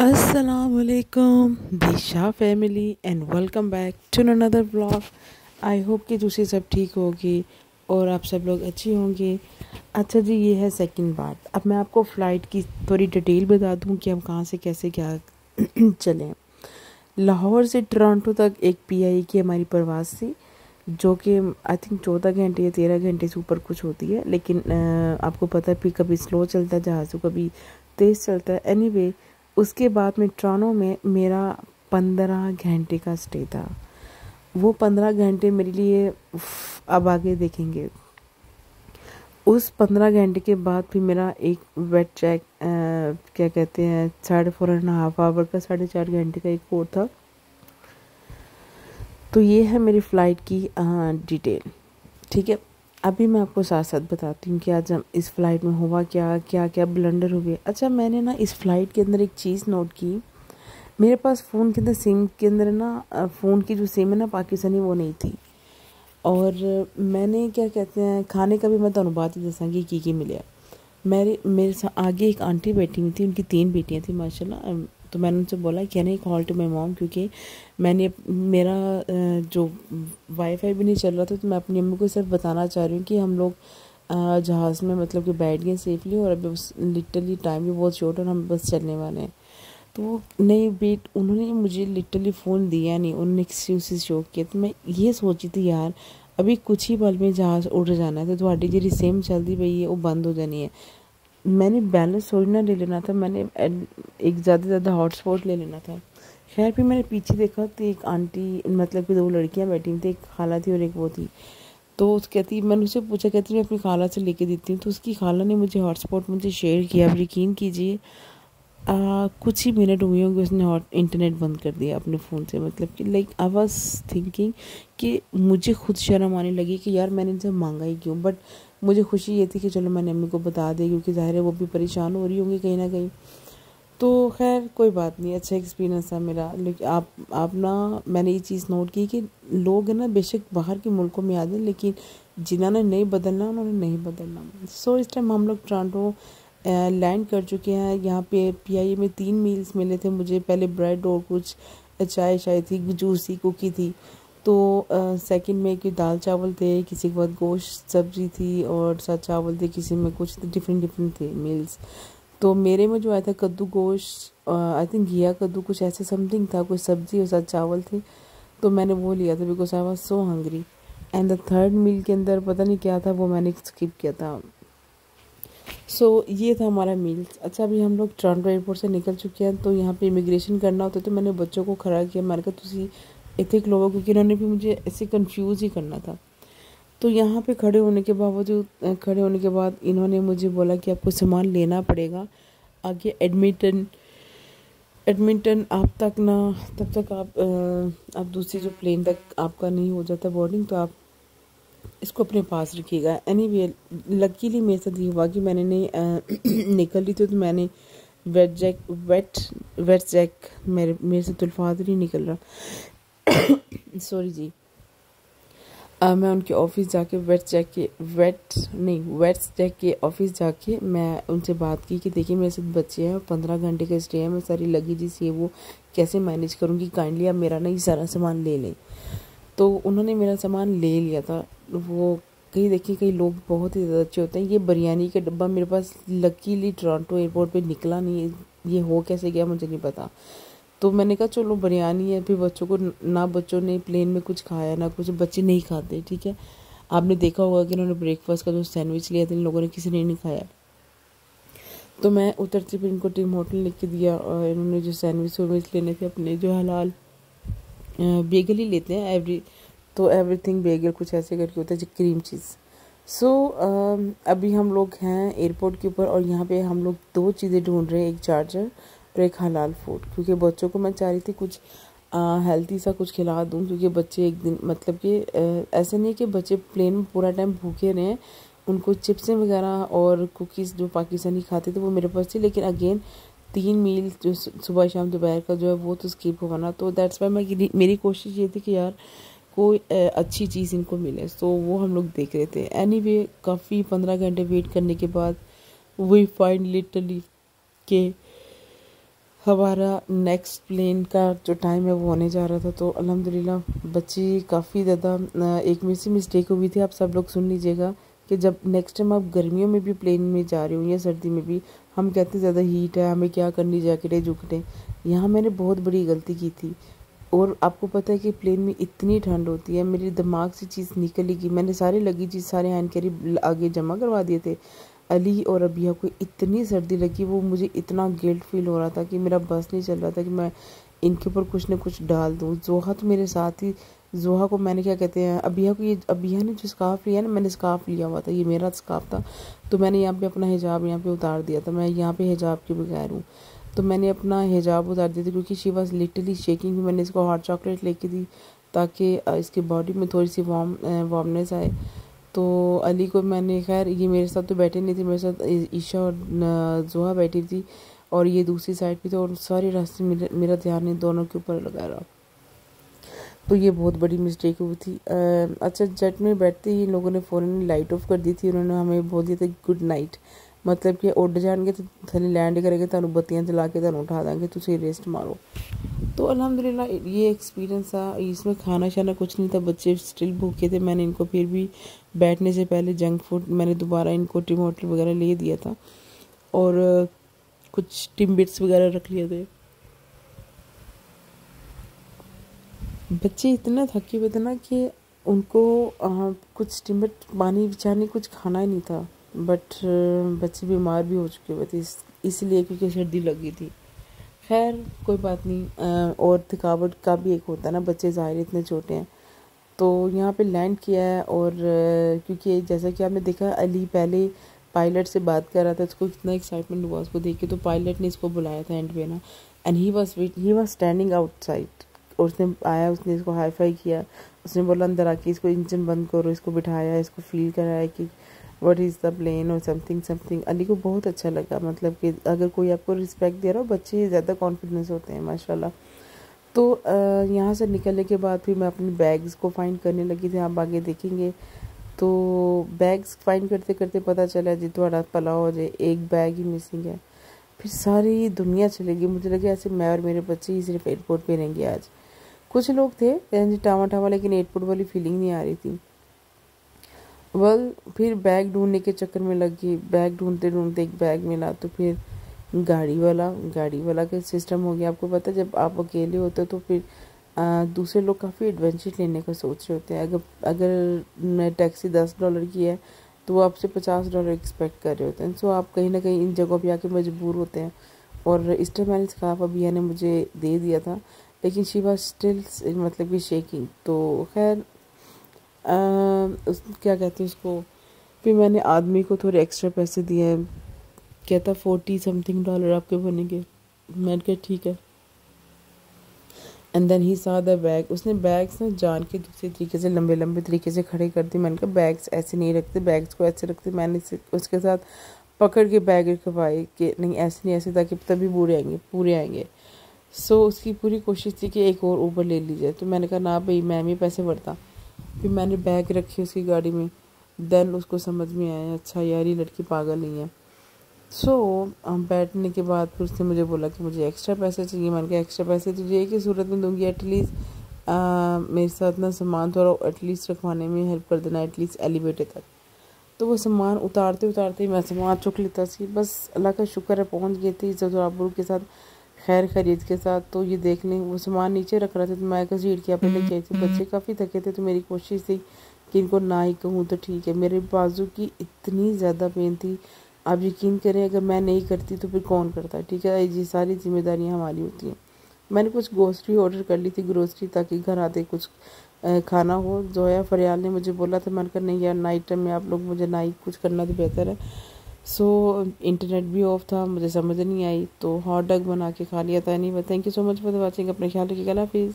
असलकुम Disha family and welcome back to another blog. I hope कि दूसरी सब ठीक होगी और आप सब लोग अच्छी होंगे। अच्छा जी, ये है सेकंड बात। अब मैं आपको फ़्लाइट की थोड़ी डिटेल बता दूं कि हम कहाँ से कैसे क्या चलें। लाहौर से टोरंटो तक एक पीआई की हमारी परवाज़ थी, जो कि आई थिंक 14 घंटे या 13 घंटे से ऊपर कुछ होती है। लेकिन आपको पता है फिर कभी स्लो चलता है जहाज़, कभी तेज़ चलता है। एनीवे, उसके बाद में टोरंटो में मेरा 15 घंटे का स्टे था। वो 15 घंटे मेरे लिए अब आगे देखेंगे। उस 15 घंटे के बाद फिर मेरा एक वेट चेक क्या कहते हैं 4.5 आवर का 4.5 घंटे का एक और था। तो ये है मेरी फ़्लाइट की डिटेल। ठीक है, अभी मैं आपको साथ साथ बताती हूँ कि आज हम इस फ़्लाइट में हुआ क्या क्या क्या ब्लंडर हुए। अच्छा, मैंने ना इस फ़्लाइट के अंदर एक चीज़ नोट की। मेरे पास फ़ोन के अंदर सिम के अंदर ना फ़ोन की जो सिम है ना पाकिस्तानी, वो नहीं थी। और मैंने क्या कहते हैं खाने का भी मैं ਤੁਹਾਨੂੰ बात ही दसा की मिले। मेरे आगे एक आंटी बैठी हुई थी, उनकी 3 बेटियां थी माशाल्लाह। तो मैंने उनसे बोला can I call to my mom, क्योंकि मैंने मेरा जो वाईफाई भी नहीं चल रहा था। तो मैं अपनी अम्मी को सिर्फ बताना चाह रही हूँ कि हम लोग जहाज़ में मतलब कि बैठ गए सेफली, और अभी उस लिटरली टाइम भी बहुत शॉर्ट और हम बस चलने वाले हैं। तो नहीं बेट, उन्होंने मुझे लिटरली फ़ोन दिया नहीं, उन्होंने एक्सक्यूज़ शो किया। तो मैं ये सोची थी यार अभी कुछ ही पल में जहाज़ उड़ जाना है, तो ਤੁਹਾਡੀ ਜਿਹੜੀ सिम चलती पई है वो बंद हो जानी है। मैंने बैलेंस थोड़ी ना ले लेना था, मैंने एक ज़्यादा से ज़्यादा हॉटस्पॉट ले लेना था। खैर फिर मैंने पीछे देखा तो एक आंटी, मतलब कि 2 लड़कियां बैठी थी, एक खाला थी और एक वो थी। तो उस कहती, मैंने उससे पूछा, कहती मैं अपनी खाला से लेके देती हूँ। तो उसकी खाला ने मुझे हॉटस्पॉट मुझे शेयर किया। अब यकीन कीजिए कुछ ही मिनट हुए होंगे उसने हॉट इंटरनेट बंद कर दिया अपने फ़ोन से। मतलब कि लाइक आई वाज थिंकिंग कि मुझे खुद शर्म आने लगी कि यार मैंने इनसे मांगा ही क्यों। बट मुझे खुशी ये थी कि चलो मैंने अम्मी को बता दी, क्योंकि ज़ाहिर है वो भी परेशान हो रही होंगी कहीं ना कहीं। तो खैर कोई बात नहीं, अच्छा एक्सपीरियंस था मेरा। लेकिन आप ना, मैंने ये चीज़ नोट की कि लोग है ना बेशक बाहर के मुल्कों में आ जाए, लेकिन जिन्होंने नहीं बदलना उन्होंने नहीं बदलना। सो इस टाइम हम लोग टोरंटो लैंड कर चुके हैं। यहाँ पे पीआई में 3 मील्स मिले थे मुझे। पहले ब्रेड और कुछ चाय शाय थी, जूस थी, कुकी थी। तो सेकंड में कि दाल चावल थे, किसी के बाद गोश्त सब्जी थी और साथ चावल थे, किसी में कुछ डिफरेंट डिफरेंट थे मील्स। तो मेरे में जो आया था कद्दू गोश्त, आई थिंक घिया कद्दू कुछ ऐसे समथिंग था, कुछ सब्जी और साथ चावल थे। तो मैंने वो लिया था because I was so hungry. And the third meal के अंदर पता नहीं क्या था, वो मैंने स्किप किया था। ये था हमारा मील्स। अच्छा, अभी हम लोग टोरंटो एयरपोर्ट से निकल चुके हैं। तो यहाँ पे इमिग्रेशन करना होता है, तो मैंने बच्चों को खड़ा किया। मैंने कहा तुसी इतने खलोवो, क्योंकि इन्होंने भी मुझे ऐसे कंफ्यूज ही करना था। तो यहाँ पे खड़े होने के बाद इन्होंने मुझे बोला कि आपको सामान लेना पड़ेगा आगे। एडमिंटन आप तक ना, तब तक आप दूसरी जो प्लेन तक आपका नहीं हो जाता बोर्डिंग, तो आप इसको अपने पास रखिएगा। एनीवे, लकीली मेरे साथ ये हुआ कि मैंने नहीं निकल रही थी, तो मैंने वेट जैक मेरे से तुल्फात नहीं निकल रहा सॉरी जी। मैं उनके ऑफिस जाके वेट जैक के ऑफिस जाके मैं उनसे बात की कि देखिए मेरे साथ बच्चे हैं, 15 घंटे का स्टे है, मैं सारी लगेज ये वो कैसे मैनेज करूँगी, काइंडली आप मेरा ना ये सारा सामान ले लें। तो उन्होंने मेरा सामान ले लिया था। वो कहीं देखिए, कई लोग बहुत ही ज़्यादा अच्छे होते हैं। ये बिरयानी का डब्बा मेरे पास लकीली टोरंटो एयरपोर्ट पे निकला नहीं, ये हो कैसे गया मुझे नहीं पता। तो मैंने कहा चलो बिरयानी है, फिर बच्चों को ना, बच्चों ने प्लेन में कुछ खाया ना कुछ, बच्चे नहीं खाते। ठीक है, आपने देखा होगा कि इन्होंने ब्रेकफास्ट का जो सैंडविच लिया था, इन लोगों ने किसी ने नहीं खाया। तो मैं उतरते फिर इनको टीम होटल लिख के दिया, और इन्होंने जो सैंडविच लेने थे अपने, जो हलाल बेगल ही लेते हैं तो एवरीथिंग बेगल कुछ ऐसे करके होता है जो क्रीम चीज़। अभी हम लोग हैं एयरपोर्ट के ऊपर, और यहाँ पे हम लोग 2 चीज़ें ढूंढ रहे हैं, एक चार्जर और एक हलाल फूड। क्योंकि बच्चों को मैं चाह रही थी कुछ हेल्थी सा कुछ खिला दूँ, क्योंकि बच्चे एक दिन, मतलब कि ऐसे नहीं कि बच्चे प्लेन में पूरा टाइम भूखे रहें। उनको चिप्सें वगैरह और कुकीज़ जो पाकिस्तानी खाते थे वो मेरे पास थी, लेकिन अगेन 3 मील जो सुबह शाम दोपहर का जो है वो तो स्किप होगा ना। तो दैट्स वाई मेरी कोशिश ये थी कि यार कोई अच्छी चीज़ इनको मिले। वो हम लोग देख रहे थे। एनीवे, काफ़ी 15 घंटे वेट करने के बाद वी फाइंड लिटरली के हमारा नेक्स्ट प्लेन का जो टाइम है वो होने जा रहा था। तो अल्हम्दुलिल्लाह बच्ची काफ़ी ज़्यादा, एक मेरे से मिस्टेक हुई थी, आप सब लोग सुन लीजिएगा कि जब नेक्स्ट टाइम आप गर्मियों में भी प्लेन में जा रहे हो या सर्दी में भी, हम कहते हैं ज़्यादा हीट है, हमें क्या करनी, जैकेटें जुकटें। यहाँ मैंने बहुत बड़ी गलती की थी। और आपको पता है कि प्लेन में इतनी ठंड होती है, मेरे दिमाग से चीज़ निकल ही गई। मैंने सारे लगी चीज़, सारे हैंड कैरी आगे जमा करवा दिए थे। अली और अबिया को इतनी सर्दी लगी, वो मुझे इतना गिल्ट फील हो रहा था कि मेरा बस नहीं चल रहा था कि मैं इनके ऊपर कुछ न कुछ डाल दूँ। जोहा तो मेरे साथ ही, जोहा को मैंने क्या कहते हैं, अबिया को, ये अबिया ने जो स्कार्फ लिया ना, मैंने स्कार्फ लिया हुआ था, ये मेरा स्कार्फ था। तो मैंने यहाँ पे अपना हिजाब यहाँ पे उतार दिया था, मैं यहाँ पे हिजाब के बगैर हूँ। तो मैंने अपना हिजाब उतार दिया था क्योंकि शी वॉज लिटरली शेकिंग। मैंने इसको हॉट चॉकलेट लेके दी ताकि इसकी बॉडी में थोड़ी सी वार्मनेस आए। तो अली को मैंने, खैर ये मेरे साथ तो बैठे नहीं थे, मेरे साथ ईशा और जोहा बैठी थी और ये दूसरी साइड पे थे, और सारे रास्ते मेरा ध्यान इन दोनों के ऊपर लगा रहा। तो ये बहुत बड़ी मिस्टेक हुई थी। अच्छा, जेट में बैठते ही इन लोगों ने फ़ौरन लाइट ऑफ कर दी थी। उन्होंने हमें बोल दिया था गुड नाइट, मतलब कि उड़ जाएंगे तो थले लैंड करेंगे, तुहानू बत्तियां जला के तुहानू उठा देंगे, तुसी रेस्ट मारो। तो अल्हम्दुलिल्लाह ये एक्सपीरियंस था। इसमें खाना शाना कुछ नहीं था, बच्चे स्टिल भूखे थे। मैंने इनको फिर भी बैठने से पहले जंक फूड मैंने दोबारा इनको टमाटर वगैरह ले दिया था और कुछ टिम्बिट्स वगैरह रख लिए थे। बच्चे इतना थके हुए थे ना कि उनको कुछ टिम्बिट पानी बिछाने कुछ खाना ही नहीं था। बट बच्चे बीमार भी हो चुके हुए थे इसलिए क्योंकि सर्दी लगी थी। खैर कोई बात नहीं। और थकावट का भी एक होता है ना, बच्चे ज़ाहिर इतने छोटे हैं। तो यहाँ पे लैंड किया है और क्योंकि जैसा कि आपने देखा, अली पहले पायलट से बात कर रहा था, उसको कितना एक्साइटमेंट हुआ उसको देख के। तो पायलट ने इसको बुलाया था एंड पे ना, and he was standing outside. और उसने आया, उसने इसको हाई फाई किया, उसने बोला अंदर आके इसको इंजन बंद करो, इसको बिठाया, इसको फील कराया कि व्हाट इज़ द प्लेन और समथिंग समथिंग। अली को बहुत अच्छा लगा, मतलब कि अगर कोई आपको रिस्पेक्ट दे रहा हो, बच्चे ज़्यादा कॉन्फिडेंस होते हैं माशाल्लाह। तो यहाँ से निकलने के बाद फिर मैं अपनी बैग्स को फाइंड करने लगी थी, आप आगे देखेंगे। तो बैग्स फाइंड करते करते पता चला जी थोड़ा पला हो जाए, एक बैग ही मिसिंग है। फिर सारी दुनिया चली गई, मुझे लगा ऐसे मैं और मेरे बच्चे ही सिर्फ एयरपोर्ट पे रहेंगे आज। कुछ लोग थे टावा टावा, लेकिन एयरपोर्ट वाली फीलिंग नहीं आ रही थी। फिर बैग ढूंढने के चक्कर में लग गई, बैग ढूंढते ढूंढते एक बैग मिला। तो फिर गाड़ी वाला का सिस्टम हो गया। आपको पता है जब आप अकेले होते हो तो फिर दूसरे लोग काफ़ी एडवेंचर लेने का सोच रहे होते हैं। अगर टैक्सी $10 की है तो वो आपसे $50 एक्सपेक्ट कर रहे होते हैं। सो आप कहीं ना कहीं इन जगहों पे आके मजबूर होते हैं। और इस टाइम मैंने स्कार्फ अबिया ने मुझे दे दिया था, लेकिन शी वाज स्टिल मतलब कि शेकिंग। तो खैर क्या कहते हैं उसको, फिर मैंने आदमी को थोड़े एक्स्ट्रा पैसे दिए हैं, कहता $40 आपके बनेंगे। मैंने कहा ठीक है। एंड देन ही सा द बैग, उसने बैग्स ना जान के दूसरे तरीके से लंबे लंबे तरीके से खड़े कर दिए। मैंने कहा बैग्स ऐसे नहीं रखते, बैग्स को ऐसे रखते। मैंने उसके साथ पकड़ के बैग रखवाए कि नहीं ऐसे नहीं ऐसे, ताकि तभी पूरे आएंगे। सो उसकी पूरी कोशिश थी कि एक और ऊबर ले लीजिए। तो मैंने कहा ना भाई, मैं भी पैसे भरता। फिर मैंने बैग रखी उसकी गाड़ी में। देन उसको समझ में आया, अच्छा यार ये लड़की पागल नहीं है। सो बैठने के बाद फिर उसने मुझे बोला कि मुझे एक्स्ट्रा पैसे चाहिए। मैंने कहा एक्स्ट्रा पैसे तुझे एक ही सूरत में दूंगी, एटलीस्ट मेरे साथ ना सामान थोड़ा एटलीस्ट रखवाने में हेल्प कर देना, एटलीस्ट एलिवेटर तक। तो वो सामान उतारते उतारते मैं सामान चुक लेता सी। बस अल्लाह का शुक्र है पहुंच गए थे इज़्ज़त और आबरू के साथ, खैर खरीद के साथ। तो ये देख लें, वो सामान नीचे रख रहा था तो मैं घसीट के अपने लेके आई थी। बच्चे काफ़ी थके थे तो मेरी कोशिश थी कि इनको ना ही कहूँ तो ठीक है। मेरे बाजू की इतनी ज़्यादा पेन थी, आप यकीन करें अगर मैं नहीं करती तो फिर कौन करता। ठीक है, ये सारी जिम्मेदारियाँ हमारी होती हैं। मैंने कुछ ग्रोसरी ऑर्डर कर ली थी, ग्रोसरी, ताकि घर आते कुछ खाना हो। जोया फरियाल ने मुझे बोला था, मैंने कहा नहीं यार नाइट टाइम में आप लोग मुझे ना ही कुछ करना तो बेहतर है। सो इंटरनेट भी ऑफ था, मुझे समझ नहीं आई तो हॉट डॉग बना के खा लिया था। नहीं, thank you so much for watching. अपने ख्याल रखिएगा, अल्लाह हाफिज़।